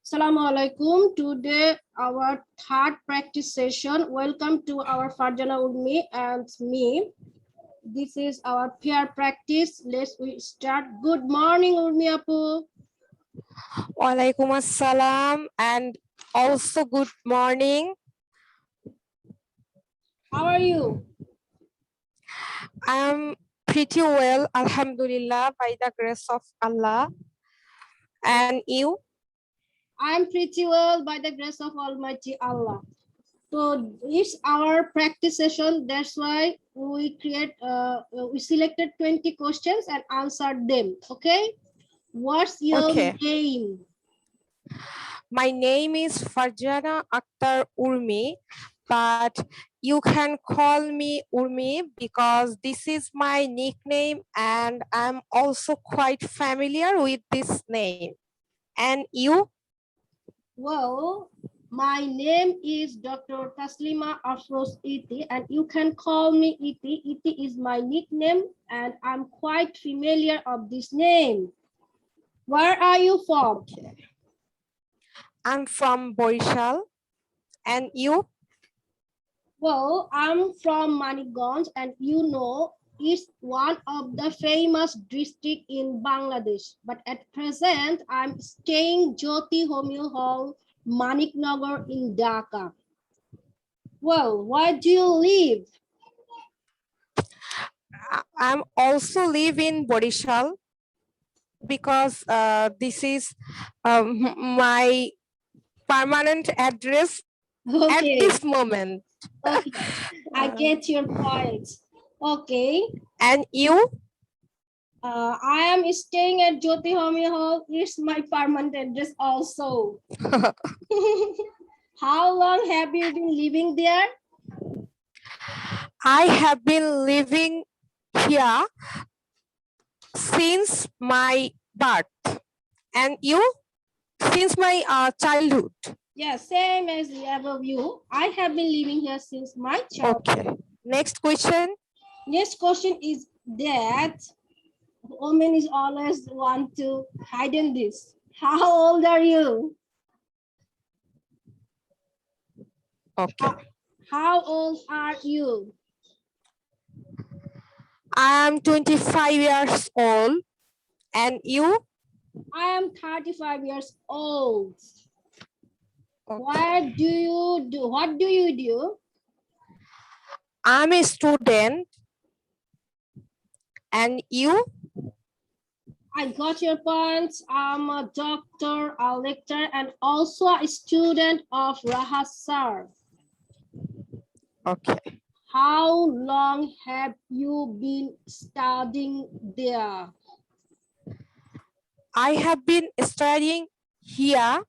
Assalamu alaikum. Today our third practice session. Welcome to our Farjana Urmi and me. This is our peer practice. Let's start. Good morning, Urmi Apu. Walaikum assalam and also good morning. How are you? I'm pretty well, Alhamdulillah, by the grace of Allah. And you? I'm pretty well by the grace of Almighty Allah. So it's our practice session. That's why we selected 20 questions and answered them. Okay. What's your name? My name is Farjana Akhtar Urmi, but you can call me Urmi because this is my nickname and I'm also quite familiar with this name. And you? Well, my name is Dr. Taslima Afros Iti, and you can call me Iti. Iti is my nickname, and I'm quite familiar of this name. Where are you from? I'm from Borishal. And you? Well, I'm from Maniganj, and you know, it's one of the famous districts in Bangladesh. But at present, I'm staying Jyoti Homeo Hall, Maniknagar in Dhaka. Well, where do you live? I'm also live in Borishal because this is my permanent address at this moment. Okay, I get your point. Okay. And you? I am staying at Jyoti Homeo Hall. It's my permanent address also. How long have you been living there? I have been living here since my birth. And you? Since my childhood. Yeah, same as the above you. I have been living here since my childhood. Okay. Next question. Next question is that women is always want to hide in this. How old are you? Okay. How old are you? I'm 25 years old. And you? I am 35 years old. Okay. What do you do? What do you do? I'm a student. And you? I got your points. I'm a doctor, a lecturer, and also a student of Rahasar. Okay. How long have you been studying there? I have been studying here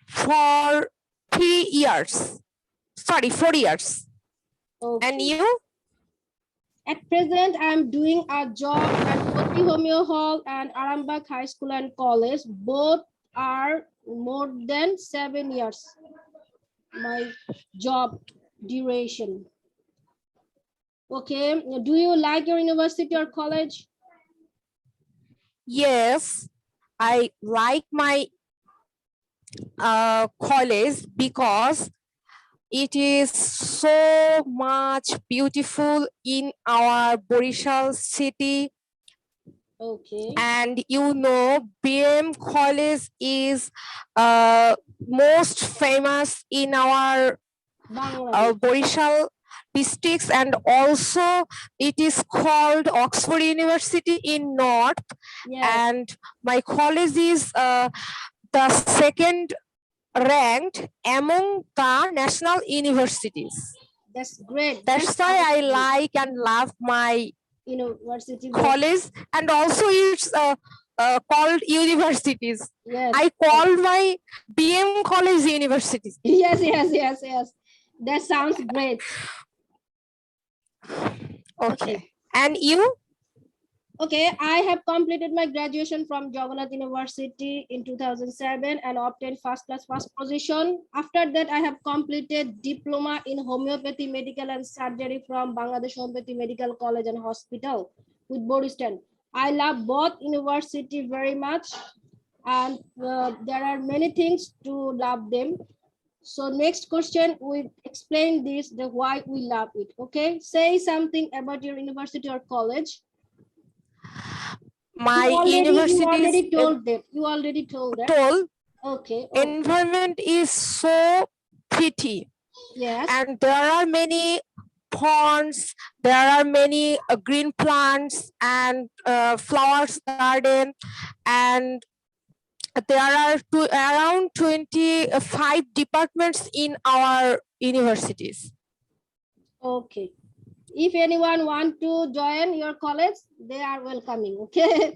for 3 years. Sorry, 4 years. Okay. And you? At present, I'm doing a job at Jyoti Homeo Hall and Arambagh High School and College. Both are more than 7 years. My job duration. Okay. Do you like your university or college? Yes, I like my college because it is so much beautiful in our Borishal city. Okay. And you know, BM College is most famous in our Borishal districts, and also it is called Oxford University in North. Yes. And my college is the second ranked among the national universities. That's great. That's why I like and love my university college, and also it's called universities. Yes. I call my BM college universities. Yes, yes, yes, yes. That sounds great. Okay. And you? Okay, I have completed my graduation from Jagannath University in 2007 and obtained first position. After that, I have completed diploma in homeopathy, medical and surgery from Bangladesh Homeopathy Medical College and Hospital with Boristan. I love both university very much. and there are many things to love them. So next question, we explain this, the why we love it. Okay, say something about your university or college. My You university already told that. You already told that. told Okay. environment is so pretty. Yes. And there are many ponds, there are many green plants and flowers garden, and there are around 25 departments in our universities. Okay. If anyone want to join your college, they are welcoming. Okay.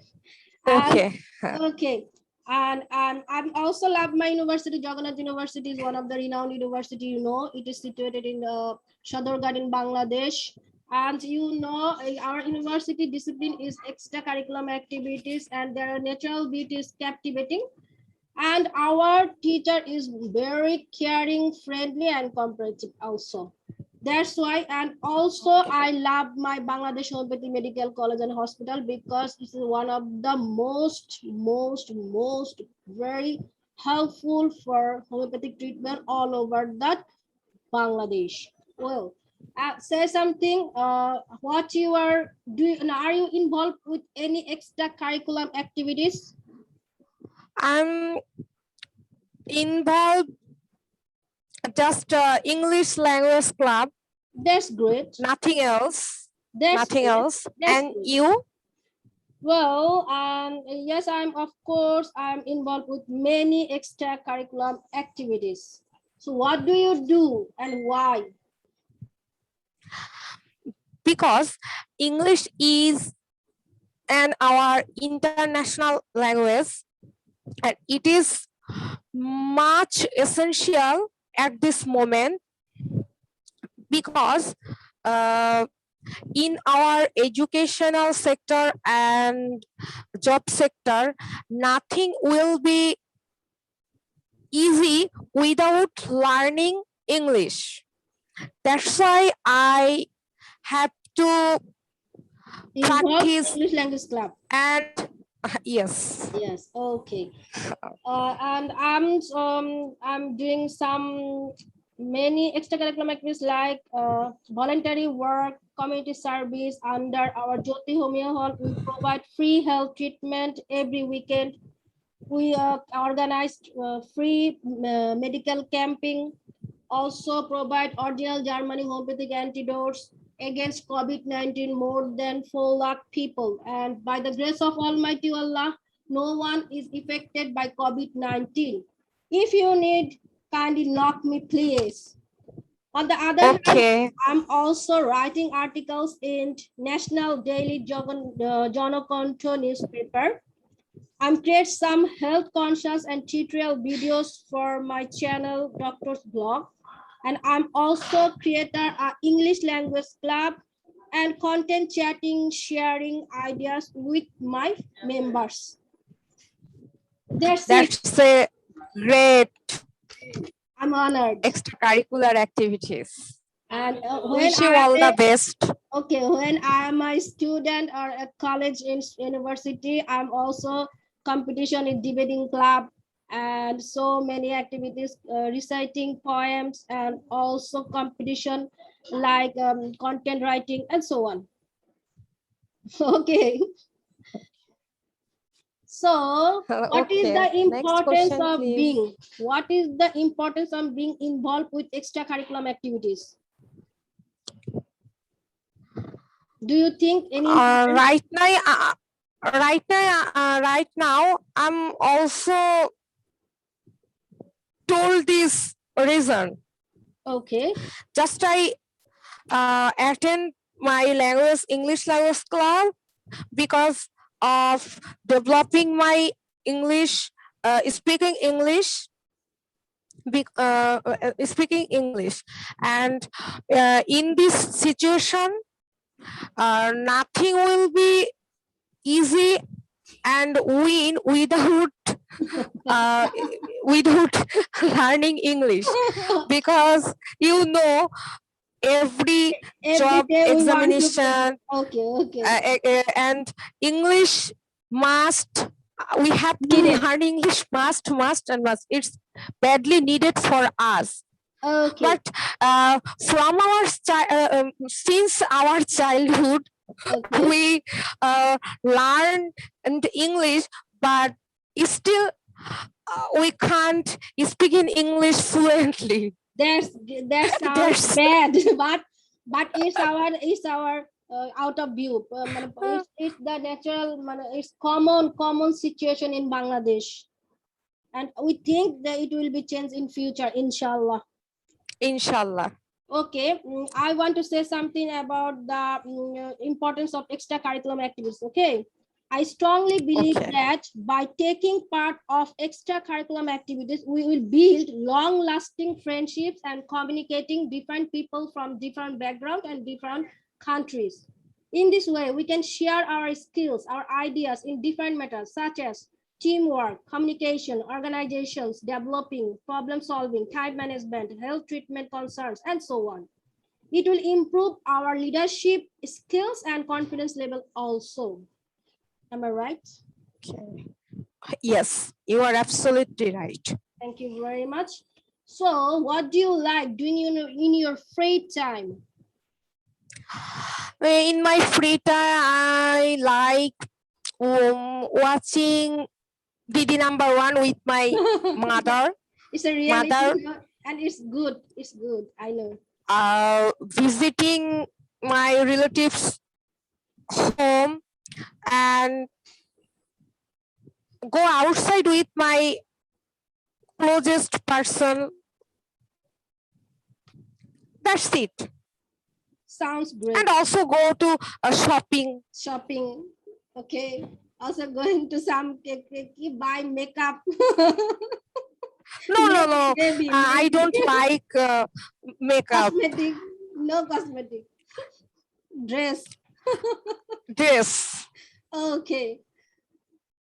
Okay. Okay. And I also love my university. Jagannath University is one of the renowned university. You know, it is situated in Shadorgarh in Bangladesh. And you know, our university discipline is extracurriculum activities, and their natural beauty is captivating. And our teacher is very caring, friendly, and cooperative also. That's why, and also I love my Bangladesh Homeopathy Medical College and Hospital because it's one of the most very helpful for homeopathic treatment all over that Bangladesh. Well, say something. What you are doing? Are you involved with any extracurricular activities? I'm involved just English language club. That's great. Nothing else. That's Nothing great. else. That's And great. you? Well, yes, I'm involved with many extracurricular activities. So what do you do and why? Because English is our international language, and it is much essential at this moment, because in our educational sector and job sector, nothing will be easy without learning English. That's why I have to practice English language club. and yes. Yes. Okay. And I'm doing some many extracurricular activities like voluntary work, community service under our Jyoti Homeo Hall. We provide free health treatment every weekend. We organized free medical camping, also provide original Germany homeopathic antidotes against COVID-19, more than 4 lakh people. And by the grace of Almighty Allah, no one is affected by COVID-19. If you need, kindly knock me, please. On the other hand, I'm also writing articles in National Daily Jonokonto newspaper. I'm create some health conscious and tutorial videos for my channel, Doctor's Blog. And I'm also creator of English language club and content chatting, sharing ideas with my members. That's a great, I'm honored. Extracurricular activities. And wish you all the best. Okay, when I'm a student or a college in university, I'm also competition in debating club and so many activities, reciting poems, and also competition like content writing and so on. Okay. So what is the importance of being? What is the importance of being involved with extracurricular activities? Do you think any right now I'm also told this reason. Okay. Just I attend my English language club because of developing my English, speaking English, and in this situation, nothing will be easy and win without without learning English, because you know every job examination okay. And English must We have to Needed. learn English and must. It's badly needed for us. Okay. But from our since our childhood, Okay. we learn English, but still we can't speak in English fluently. That sounds That's bad, but it's our out of view. It's the natural, it's common situation in Bangladesh, and we think that it will be changed in future, inshallah. inshallah. Okay, I want to say something about the importance of extracurricular activities. Okay, I strongly believe Okay. that by taking part of extracurricular activities, we will build long-lasting friendships and communicating different people from different backgrounds and different countries. In this way, we can share our skills, our ideas in different matters such as teamwork, communication, organizations, developing, problem solving, time management, health treatment concerns, and so on. It will improve our leadership skills and confidence level also. Am I right? Okay. Yes, you are absolutely right. Thank you very much. So what do you like doing in your free time? In my free time, I like watching DD#1 with my mother. It's a reality, Mother, and it's good. It's good. I know. visiting my relatives' home and go outside with my closest person. That's it. Sounds great. And also go to shopping. Shopping. Okay. Also going to some buy makeup. No. Maybe. I don't like makeup. Cosmetic. No cosmetic. Dress. Dress. Okay.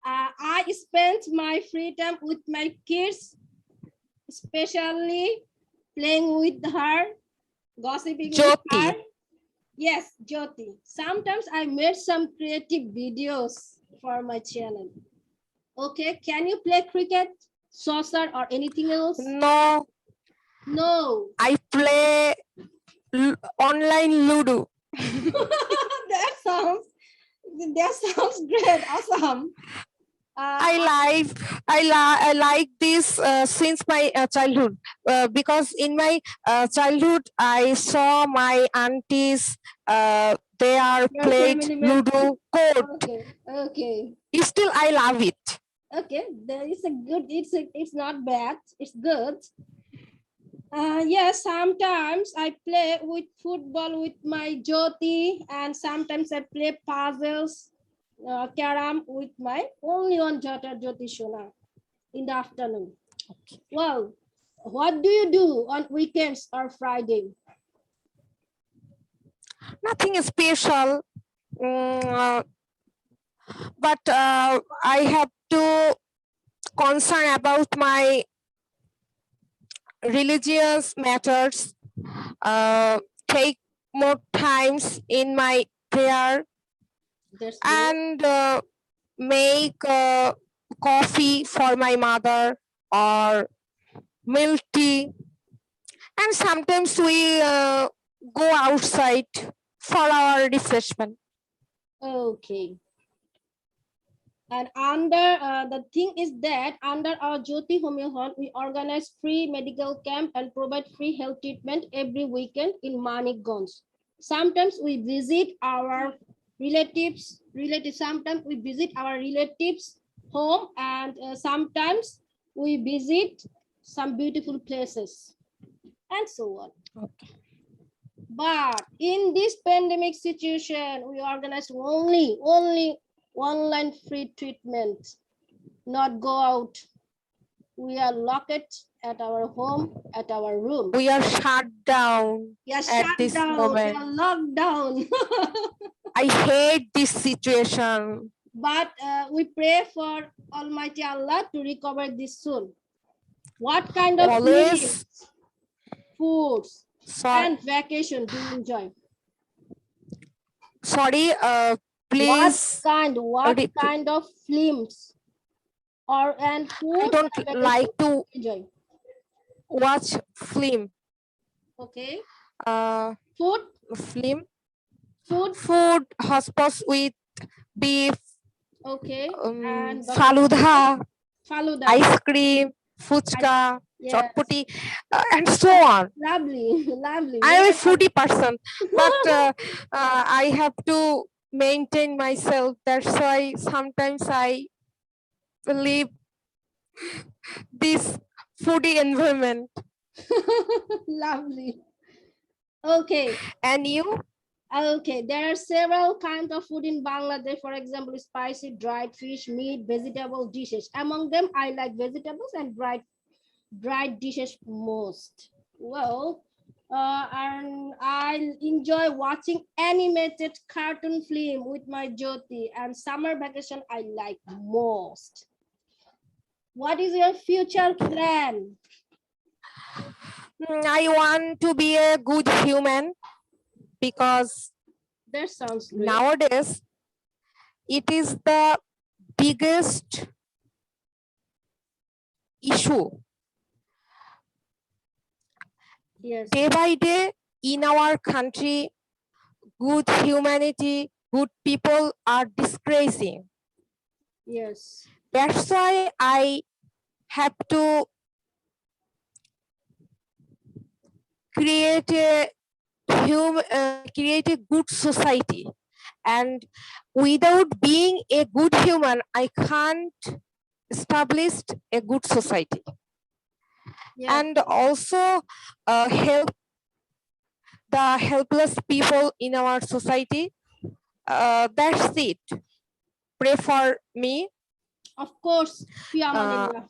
I spent my free time with my kids, especially playing with her, gossiping with Jyoti. her. Yes, Jyoti. Sometimes I made some creative videos for my channel. Okay, can you play cricket, soccer, or anything else? No, No. I play online Ludo. that sounds great. Awesome. I like this since my childhood because in my childhood I saw my aunties they are Your played family member. Ludo code. Okay. Still I love it. Okay, there is a good. It's not bad. It's good. Yes, sometimes I play with football with my Jyoti, and sometimes I play puzzles, carom with my only one daughter, Jyoti Shona, in the afternoon. Okay. Well, what do you do on weekends or Friday? Nothing special, but I have to concern about my religious matters. Take more times in my prayer. That's and make coffee for my mother or milk tea, and sometimes we go outside for our refreshment. okay. And under the thing is that under our Jyoti Homeo Hall, we organize free medical camp and provide free health treatment every weekend in Manikganj. Sometimes we visit our relatives. Sometimes we visit our relatives' home, and sometimes we visit some beautiful places, and so on. Okay. But in this pandemic situation, we organize only online free treatment, not go out. We are locked at our home, at our room. We are shut down We are at shut this down. moment. We are locked down. I hate this situation. But we pray for Almighty Allah to recover this soon. What kind of Always foods sorry, and vacation do you enjoy? please. What kind of films or and I food don't and like vacation to enjoy. watch film. Okay. Uh, Food, film, food. food, hotspots with beef, Okay. And vacation faludha, Faluda. ice cream, I, fuchka, yes. chotpoti, and so on. Lovely. Lovely. I am a Very foodie person, but lovely. I have to maintain myself. That's why sometimes I leave this foodie environment. Lovely. Okay. And you? Okay, there are several kinds of food in Bangladesh. For example, spicy, dried fish, meat, vegetable dishes. Among them, I like vegetables and dried dishes most. Well, and I enjoy watching animated cartoon film with my Jyoti, and summer vacation I like most. What is your future plan? I want to be a good human because That sounds great. nowadays it is the biggest issue Yes, day by day in our country. Good humanity, good people are disgracing. yes, That's why I have to create a create a good society, and without being a good human I can't establish a good society. yes. And also help the helpless people in our society. That's it. Pray for me. Of course, uh, Fiamanillah.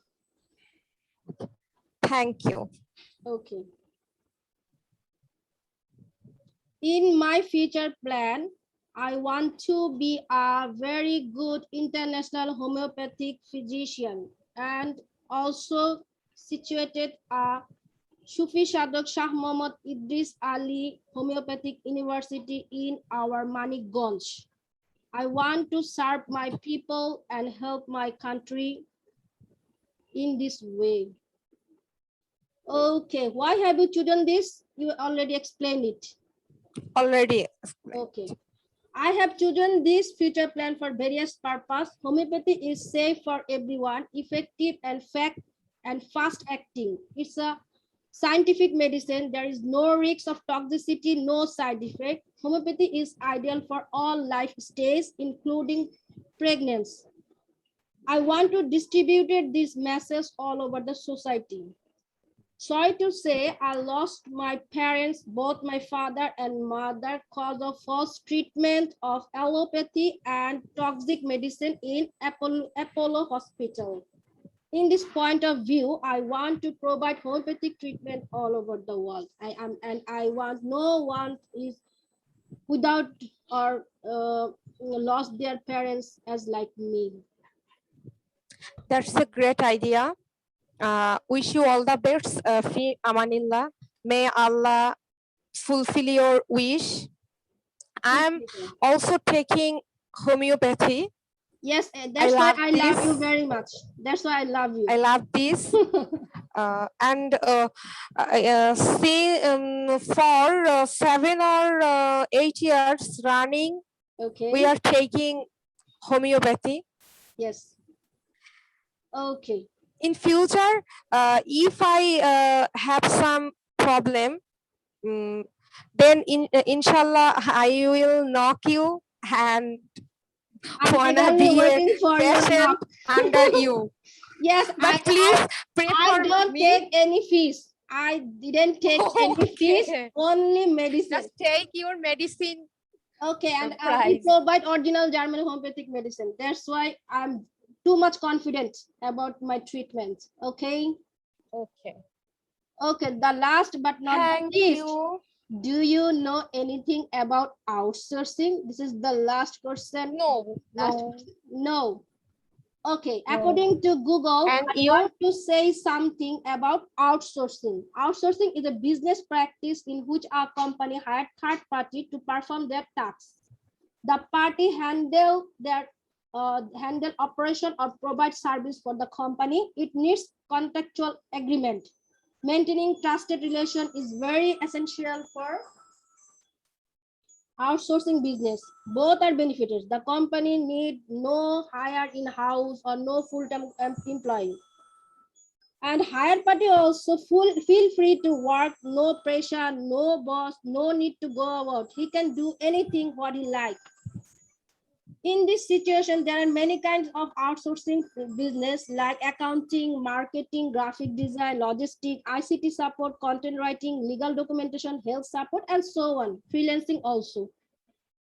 Thank you. Okay. In my future plan, I want to be a very good international homeopathic physician and also situated a Sufi Sadok Shah Mohammad Idris Ali Homeopathic University in our Manikganj. I want to serve my people and help my country in this way. Okay, why have you chosen this? You already explained it. Already. Okay. I have chosen this future plan for various purposes. Homeopathy is safe for everyone, effective and fast acting. It's a scientific medicine. There is no risk of toxicity, no side effect. Homeopathy is ideal for all life stages, including pregnancy. I want to distribute this message all over the society. Sorry to say, I lost my parents, both my father and mother, cause of false treatment of allopathy and toxic medicine in Apollo Hospital. In this point of view, I want to provide homeopathic treatment all over the world. I want no one is without or lost their parents as like me. That's a great idea. Wish you all the best, Fi Amanillah. May Allah fulfill your wish. I'm also taking homeopathy. Yes, that's why I love you very much. That's why I love you. I love this. And see, for 7 or 8 years running, Okay. we are taking homeopathy. Yes. Okay. In future, if I have some problem, then inshallah I will knock you and wanna I'm be a waiting for your patient knock. under you. Yes, But please pray I for don't me. take any fees. I didn't take any fees, Okay. only medicine. Just take your medicine. Okay, and we Price. provide original German homeopathic medicine. That's why I'm too much confident about my treatment. Okay. Okay. Okay, the last but not Thank the least. you. Do you know anything about outsourcing? This is the last question. No. No. Okay, No. according to Google, And I you? want to say something about outsourcing. Outsourcing is a business practice in which a company hired third party to perform their tasks. The party handle their handle operation or provide service for the company, it needs contractual agreement. Maintaining trusted relation is very essential for outsourcing business. Both are benefited. The company need no hire in-house or no full-time employee. And hire party also feel free to work, no pressure, no boss, no need to go out. He can do anything what he like. In this situation, there are many kinds of outsourcing business like accounting, marketing, graphic design, logistics, ICT support, content writing, legal documentation, health support, and so on. Freelancing also.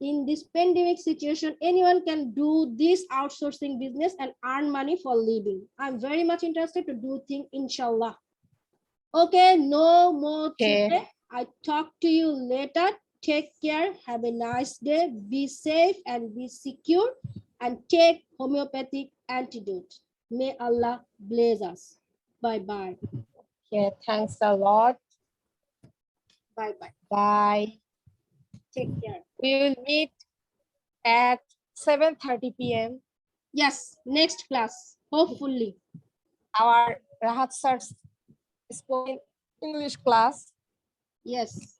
In this pandemic situation, anyone can do this outsourcing business and earn money for living. I'm very much interested to do things, inshallah. Okay, no more today. I talk to you later. Take care. Have a nice day. Be safe and be secure. And take homeopathic antidote. May Allah bless us. Bye-bye. Yeah, thanks a lot. Bye-bye. Bye. Take care. We will meet at 7:30 p.m. Yes, next class. Hopefully. Our Rahat Sir's spoken English class. Yes.